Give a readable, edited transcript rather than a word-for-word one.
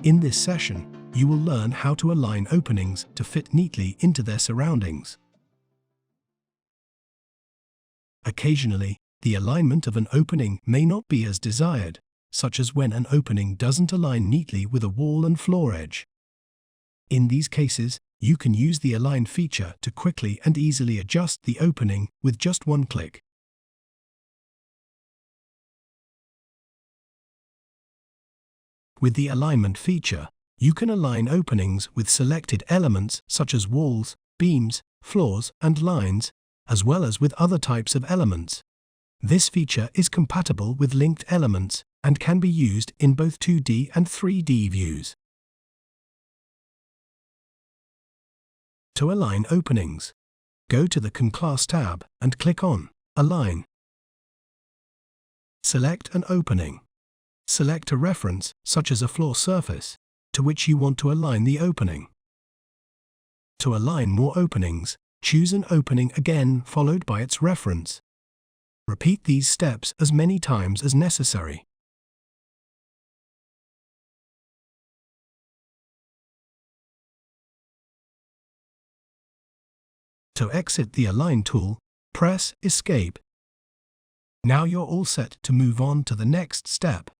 In this session, you will learn how to align openings to fit neatly into their surroundings. Occasionally, the alignment of an opening may not be as desired, such as when an opening doesn't align neatly with a wall and floor edge. In these cases, you can use the Align feature to quickly and easily adjust the opening with just one click. With the Alignment feature, you can align openings with selected elements such as walls, beams, floors, and lines, as well as with other types of elements. This feature is compatible with linked elements and can be used in both 2D and 3D views. To align openings, go to the ConClass tab and click on Align. Select an opening. Select a reference, such as a floor surface, to which you want to align the opening. To align more openings, choose an opening again followed by its reference. Repeat these steps as many times as necessary. To exit the Align tool, press Escape. Now you're all set to move on to the next step.